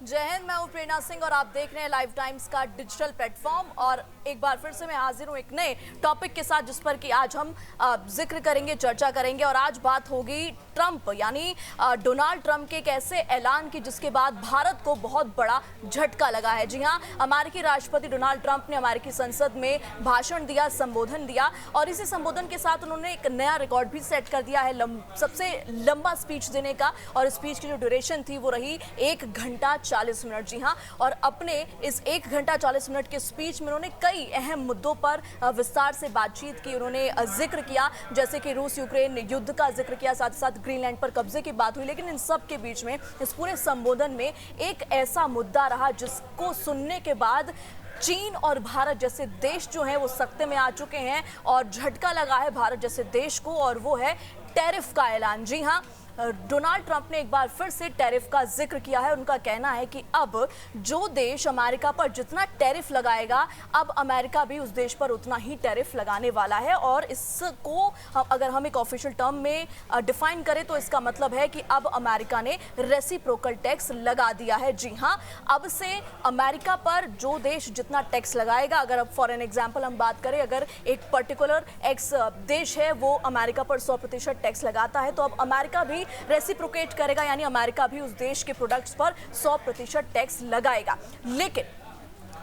जय हिंद। मैं हूं प्रेरणा सिंह और आप देख रहे हैं लाइव टाइम्स का डिजिटल प्लेटफॉर्म। और एक बार फिर से मैं हाजिर हूं एक नए टॉपिक के साथ, जिस पर कि आज हम जिक्र करेंगे, चर्चा करेंगे। और आज बात होगी ट्रंप यानी डोनाल्ड ट्रंप के एक ऐसे ऐलान की जिसके बाद भारत को बहुत बड़ा झटका लगा है। जी हां, अमेरिकी राष्ट्रपति डोनाल्ड ट्रंप ने अमेरिकी संसद में भाषण दिया, संबोधन दिया और इसी संबोधन के साथ उन्होंने एक नया रिकॉर्ड भी सेट कर दिया है सबसे लंबा स्पीच देने का। और स्पीच की जो ड्यूरेशन थी वो रही 1 घंटा 40 मिनट। जी हाँ, और अपने इस 1 घंटा 40 मिनट के स्पीच में उन्होंने कई अहम मुद्दों पर विस्तार से बातचीत की। उन्होंने जिक्र किया जैसे कि रूस यूक्रेन युद्ध का जिक्र किया, साथ ही साथ ग्रीनलैंड पर कब्जे की बात हुई। लेकिन इन सब के बीच में इस पूरे संबोधन में एक ऐसा मुद्दा रहा जिसको सुनने के बाद चीन और भारत जैसे देश जो हैं वो सख्ते में आ चुके हैं और झटका लगा है भारत जैसे देश को, और वो है टैरिफ का ऐलान। जी हाँ, डोनाल्ड ट्रंप ने एक बार फिर से टैरिफ का जिक्र किया है। उनका कहना है कि अब जो देश अमेरिका पर जितना टैरिफ लगाएगा, अब अमेरिका भी उस देश पर उतना ही टैरिफ लगाने वाला है। और इसको अगर हम एक ऑफिशियल टर्म में डिफाइन करें तो इसका मतलब है कि अब अमेरिका ने रेसिप्रोकल टैक्स लगा दिया है। जी हाँ, अब से अमेरिका पर जो देश जितना टैक्स लगाएगा, अगर अब फॉर एन एग्जाम्पल हम बात करें, अगर एक पर्टिकुलर एक्स देश है वो अमेरिका पर 100% टैक्स लगाता है, तो अब अमेरिका भी रेसिप्रोकेट करेगा, यानी अमेरिका भी उस देश के प्रोडक्ट्स पर 100% टैक्स लगाएगा। लेकिन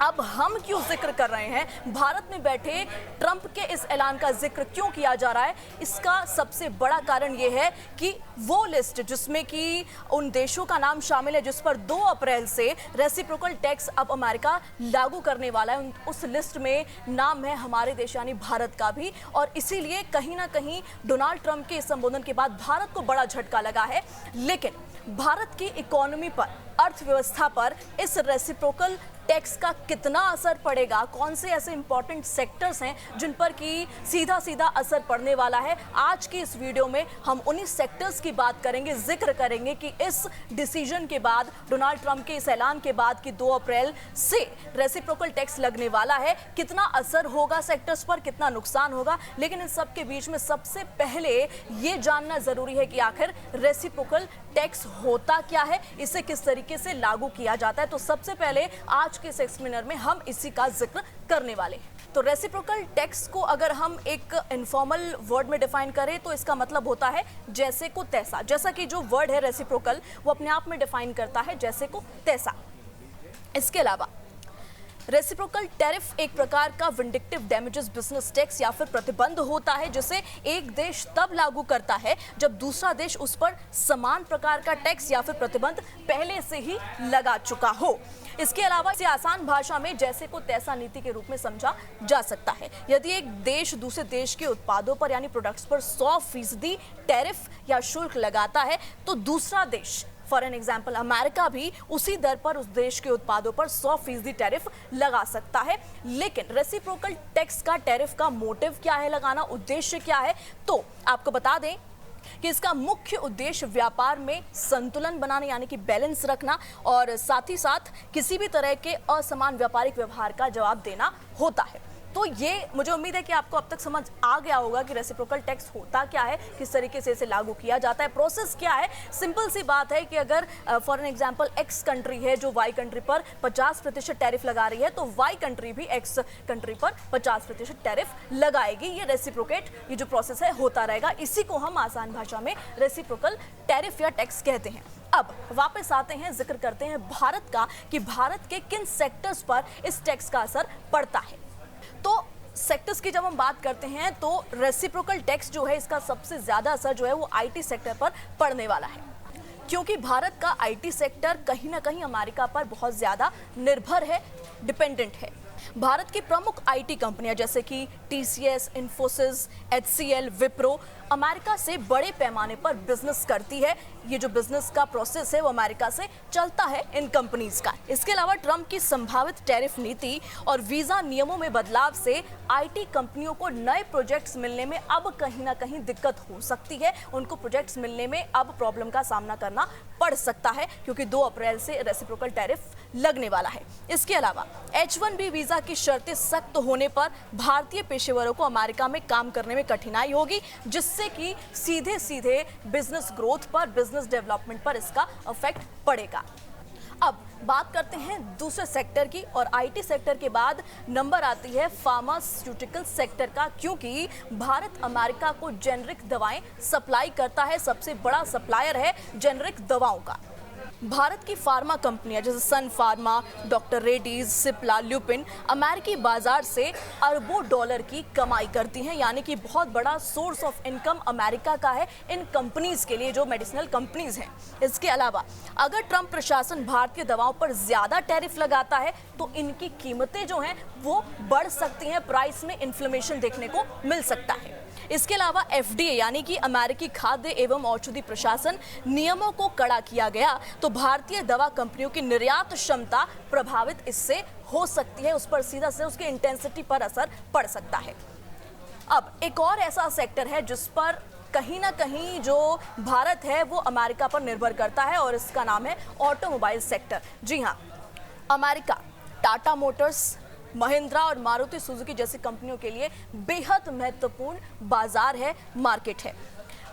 अब हम क्यों जिक्र कर रहे हैं, भारत में बैठे ट्रंप के इस ऐलान का जिक्र क्यों किया जा रहा है? इसका सबसे बड़ा कारण यह है कि वो लिस्ट जिसमें कि उन देशों का नाम शामिल है जिस पर 2 अप्रैल से रेसिप्रोकल टैक्स अब अमेरिका लागू करने वाला है, उस लिस्ट में नाम है हमारे देश यानी भारत का भी। और इसीलिए कहीं ना कहीं डोनाल्ड ट्रंप के इस संबोधन के बाद भारत को बड़ा झटका लगा है। लेकिन भारत की इकोनॉमी पर, अर्थव्यवस्था पर इस रेसिप्रोकल टैक्स का कितना असर पड़ेगा, कौन से ऐसे इंपॉर्टेंट सेक्टर्स हैं जिन पर कि सीधा सीधा असर पड़ने वाला है, आज की इस वीडियो में हम उन्हीं सेक्टर्स की बात करेंगे, जिक्र करेंगे कि इस डिसीजन के बाद, डोनाल्ड ट्रंप के इस ऐलान के बाद कि 2 अप्रैल से रेसिप्रोकल टैक्स लगने वाला है, कितना असर होगा सेक्टर्स पर, कितना नुकसान होगा। लेकिन इन सब के बीच में सबसे पहले ये जानना जरूरी है कि आखिर रेसिप्रोकल टैक्स होता क्या है, इसे किस तरीके से लागू किया जाता है। तो सबसे पहले आज के सेक्शनर में हम इसी का जिक्र करने वाले हैं। तो रेसिप्रोकल टैक्स को अगर हम एक इनफॉर्मल वर्ड में डिफाइन करें तो इसका मतलब होता है जैसे को तैसा। जैसा कि जो वर्ड है रेसिप्रोकल वो अपने आप में डिफाइन करता है जैसे को तैसा। इसके अलावा रेसिप्रोकल टैरिफ एक प्रकार का विंडिक्टिव डैमेजेस बिजनेस टैक्स या फिर प्रतिबंध होता है जिसे एक देश तब लागू करता है जब दूसरा देश उस पर समान प्रकार का टैक्स या फिर प्रतिबंध पहले से ही लगा चुका हो। इसके अलावा इसे आसान भाषा में जैसे को तैसा नीति के रूप में समझा जा सकता है। यदि एक देश दूसरे देश के उत्पादों पर यानी प्रोडक्ट्स पर 100% टैरिफ या शुल्क लगाता है तो दूसरा देश, फॉर एन एग्जाम्पल अमेरिका, भी उसी दर पर उस देश के उत्पादों पर 100% टैरिफ लगा सकता है। लेकिन रेसिप्रोकल टैक्स का टैरिफ का मोटिव क्या है लगाना, उद्देश्य क्या है? तो आपको बता दें कि इसका मुख्य उद्देश्य व्यापार में संतुलन बनाना यानी कि बैलेंस रखना और साथ ही साथ किसी भी तरह के असमान व्यापारिक व्यवहार का जवाब देना होता है। तो ये मुझे उम्मीद है कि आपको अब तक समझ आ गया होगा कि रेसिप्रोकल टैक्स होता क्या है, किस तरीके से इसे लागू किया जाता है, प्रोसेस क्या है। सिंपल सी बात है कि अगर for an example x country है जो वाई कंट्री पर 50% टैरिफ लगा रही है तो वाई कंट्री भी एक्स कंट्री पर 50% टैरिफ लगाएगी। ये रेसिप्रोकेट, ये जो प्रोसेस है होता रहेगा। इसी को हम आसान भाषा में रेसिप्रोकल टैरिफ या टैक्स कहते हैं। अब वापस आते हैं, जिक्र करते हैं भारत का कि भारत के किन सेक्टर्स पर इस टैक्स का असर पड़ता है। तो सेक्टर्स की जब हम बात करते हैं तो रेसिप्रोकल टैक्स जो है इसका सबसे ज्यादा असर जो है वो आईटी सेक्टर पर पड़ने वाला है, क्योंकि भारत का आईटी सेक्टर कहीं ना कहीं अमेरिका पर बहुत ज्यादा निर्भर है, डिपेंडेंट है। भारत की प्रमुख आईटी कंपनियां जैसे कि TCS, Infosys, HCL, Wipro America से बड़े पैमाने पर बिजनेस करती है। ये जो बिजनेस का प्रोसेस है वो अमेरिका से चलता है इन कंपनीज का। इसके अलावा ट्रंप की संभावित टैरिफ नीति और वीजा नियमों में बदलाव से आईटी कंपनियों को नए प्रोजेक्ट्स मिलने में अब कहीं ना कहीं दिक्कत हो सकती है। उनको प्रोजेक्ट्स मिलने में अब प्रॉब्लम का सामना करना पड़ सकता है क्योंकि 2 अप्रैल से रेसिप्रोकल टैरिफ लगने वाला है। इसके अलावा H1B वीजा की शर्तें सख्त होने पर भारतीय पेशेवरों को अमेरिका में काम करने में कठिनाई होगी, जिससे कि सीधे सीधे बिजनेस ग्रोथ पर, बिजनेस डेवलपमेंट पर इसका इफेक्ट पड़ेगा। अब बात करते हैं दूसरे सेक्टर की, और आईटी सेक्टर के बाद नंबर आती है फार्मास्यूटिकल सेक्टर का, क्योंकि भारत अमेरिका को जेनरिक दवाएं सप्लाई करता है, सबसे बड़ा सप्लायर है जेनरिक दवाओं का। भारत की फार्मा कंपनियां जैसे सन फार्मा, डॉक्टर रेड्डीज, सिप्ला, ल्यूपिन अमेरिकी बाजार से अरबों डॉलर की कमाई करती हैं, यानी कि बहुत बड़ा सोर्स ऑफ इनकम अमेरिका का है इन कंपनीज के लिए, जो मेडिसिनल कंपनीज हैं। इसके अलावा अगर ट्रंप प्रशासन भारतीय दवाओं पर ज्यादा टैरिफ लगाता है तो इनकी कीमतें जो हैं वो बढ़ सकती हैं, प्राइस में इन्फ्लेमेशन देखने को मिल सकता है। इसके अलावा एफडीए यानी कि अमेरिकी खाद्य एवं औषधि प्रशासन नियमों को कड़ा किया गया तो भारतीय दवा कंपनियों की निर्यात क्षमता प्रभावित इससे हो सकती है, उस पर सीधा से उसकी इंटेंसिटी पर असर पड़ सकता है। अब एक और ऐसा सेक्टर है जिस पर कहीं ना कहीं जो भारत है वो अमेरिका पर निर्भर करता है, और इसका नाम है ऑटोमोबाइल सेक्टर। जी हाँ, अमेरिका टाटा मोटर्स, महिंद्रा और मारुति सुजुकी जैसी कंपनियों के लिए बेहद महत्वपूर्ण बाजार है, मार्केट है।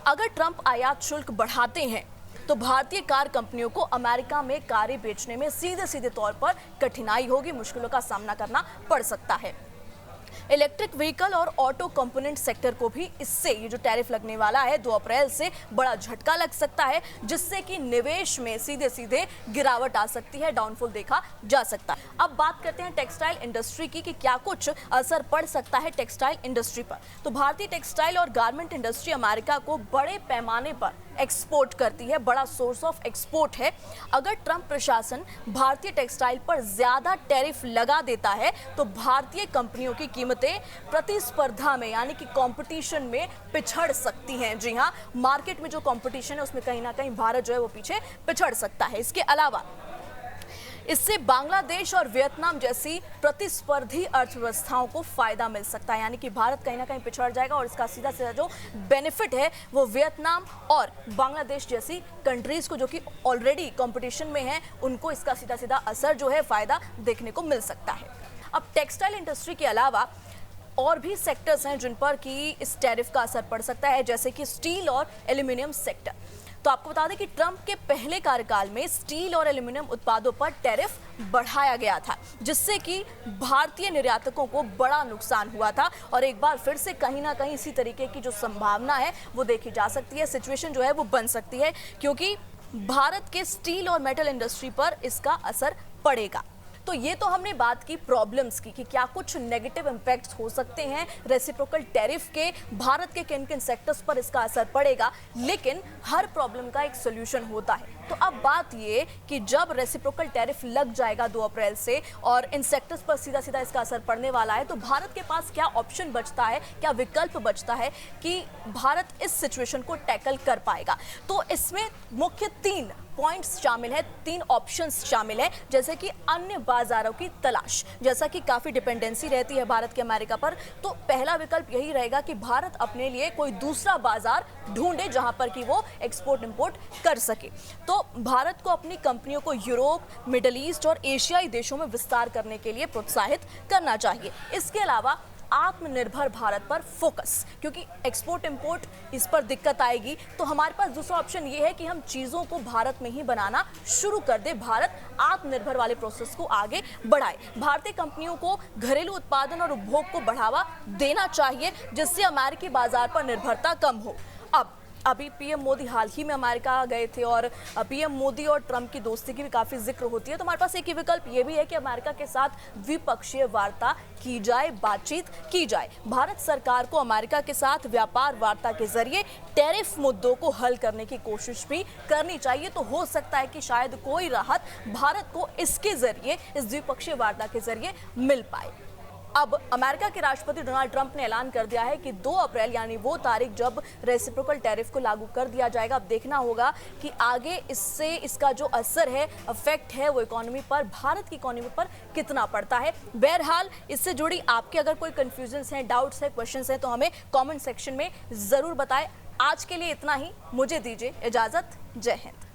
अगर ट्रंप आयात शुल्क बढ़ाते हैं तो भारतीय कार कंपनियों को अमेरिका में कारें बेचने में सीधे सीधे तौर पर कठिनाई होगी, मुश्किलों का सामना करना पड़ सकता है। इलेक्ट्रिक व्हीकल और ऑटो कंपोनेंट सेक्टर को भी इससे, ये जो टैरिफ लगने वाला है 2 अप्रैल से, बड़ा झटका लग सकता है, जिससे कि निवेश में सीधे सीधे गिरावट आ सकती है, डाउनफॉल देखा जा सकता है। अब बात करते हैं टेक्सटाइल इंडस्ट्री की कि क्या कुछ असर पड़ सकता है टेक्सटाइल इंडस्ट्री पर। तो भारतीय टेक्सटाइल और गारमेंट इंडस्ट्री अमेरिका को बड़े पैमाने पर एक्सपोर्ट करती है, बड़ा सोर्स ऑफ एक्सपोर्ट है। अगर ट्रंप प्रशासन भारतीय टेक्सटाइल पर ज्यादा टैरिफ लगा देता है तो भारतीय कंपनियों की कीमतें प्रतिस्पर्धा में यानी कि कंपटीशन में पिछड़ सकती हैं। जी हां, मार्केट में जो कंपटीशन है उसमें कहीं ना कहीं भारत जो है वो पीछे पिछड़ सकता है। इसके अलावा इससे बांग्लादेश और वियतनाम जैसी प्रतिस्पर्धी अर्थव्यवस्थाओं को फायदा मिल सकता है, यानी कि भारत कहीं ना कहीं पिछड़ जाएगा, और इसका सीधा सीधा जो बेनिफिट है वो वियतनाम और बांग्लादेश जैसी कंट्रीज को, जो कि ऑलरेडी कंपटीशन में है, उनको इसका सीधा सीधा असर जो है फायदा देखने को मिल सकता है। अब टेक्सटाइल इंडस्ट्री के अलावा और भी सेक्टर्स हैं जिन पर कि इस टैरिफ का असर पड़ सकता है, जैसे कि स्टील और एल्यूमिनियम सेक्टर। तो आपको बता दें कि ट्रंप के पहले कार्यकाल में स्टील और एल्यूमिनियम उत्पादों पर टैरिफ बढ़ाया गया था, जिससे कि भारतीय निर्यातकों को बड़ा नुकसान हुआ था, और एक बार फिर से कहीं ना कहीं इसी तरीके की जो संभावना है वो देखी जा सकती है, सिचुएशन जो है वो बन सकती है, क्योंकि भारत के स्टील और मेटल इंडस्ट्री पर इसका असर पड़ेगा। तो ये तो हमने बात की प्रॉब्लम्स की कि क्या कुछ नेगेटिव इंपैक्ट्स हो सकते हैं रेसिप्रोकल टैरिफ के, भारत के किन किन सेक्टर्स पर इसका असर पड़ेगा, लेकिन हर प्रॉब्लम का एक सोल्यूशन होता है। तो अब बात ये कि जब रेसिप्रोकल टैरिफ लग जाएगा 2 अप्रैल से और इन सेक्टर्स पर सीधा सीधा इसका असर पड़ने वाला है, तो भारत के पास क्या ऑप्शन बचता है, क्या विकल्प बचता है कि भारत इस सिचुएशन को टैकल कर पाएगा। तो इसमें मुख्य 3 पॉइंट्स शामिल है, 3 ऑप्शंस शामिल है, जैसे कि अन्य बाजारों की तलाश। जैसा कि काफी डिपेंडेंसी रहती है भारत के अमेरिका पर, तो पहला विकल्प यही रहेगा कि भारत अपने लिए कोई दूसरा बाजार ढूंढे जहां पर कि वो एक्सपोर्ट इंपोर्ट कर सके। तो भारत को अपनी कंपनियों को यूरोप, मिडिल ईस्ट और एशियाई देशों में विस्तार करने के लिए प्रोत्साहित करना चाहिए। इसके अलावा आत्मनिर्भर भारत पर फोकस, क्योंकि एक्सपोर्ट इंपोर्ट इस पर दिक्कत आएगी, तो हमारे पास दूसरा ऑप्शन ये है कि हम चीज़ों को भारत में ही बनाना शुरू कर दे, भारत आत्मनिर्भर वाले प्रोसेस को आगे बढ़ाए। भारतीय कंपनियों को घरेलू उत्पादन और उपभोग को बढ़ावा देना चाहिए, जिससे अमेरिकी बाजार पर निर्भरता कम हो। अब अभी पीएम मोदी हाल ही में अमेरिका गए थे, और पीएम मोदी और ट्रंप की दोस्ती की भी काफ़ी जिक्र होती है, तो हमारे पास एक ही विकल्प ये भी है कि अमेरिका के साथ द्विपक्षीय वार्ता की जाए, बातचीत की जाए। भारत सरकार को अमेरिका के साथ व्यापार वार्ता के जरिए टैरिफ मुद्दों को हल करने की कोशिश भी करनी चाहिए। तो हो सकता है कि शायद कोई राहत भारत को इसके जरिए, इस द्विपक्षीय वार्ता के जरिए मिल पाए। अब अमेरिका के राष्ट्रपति डोनाल्ड ट्रंप ने ऐलान कर दिया है कि 2 अप्रैल यानी वो तारीख जब रेसिप्रोकल टैरिफ को लागू कर दिया जाएगा। अब देखना होगा कि आगे इससे इसका जो असर है, इफेक्ट है, वो इकोनॉमी पर, भारत की इकोनॉमी पर कितना पड़ता है। बहरहाल इससे जुड़ी आपके अगर कोई कंफ्यूजन्स हैं, डाउट्स हैं, क्वेश्चंस हैं, तो हमें कमेंट सेक्शन में ज़रूर बताएं। आज के लिए इतना ही, मुझे दीजिए इजाज़त। जय हिंद।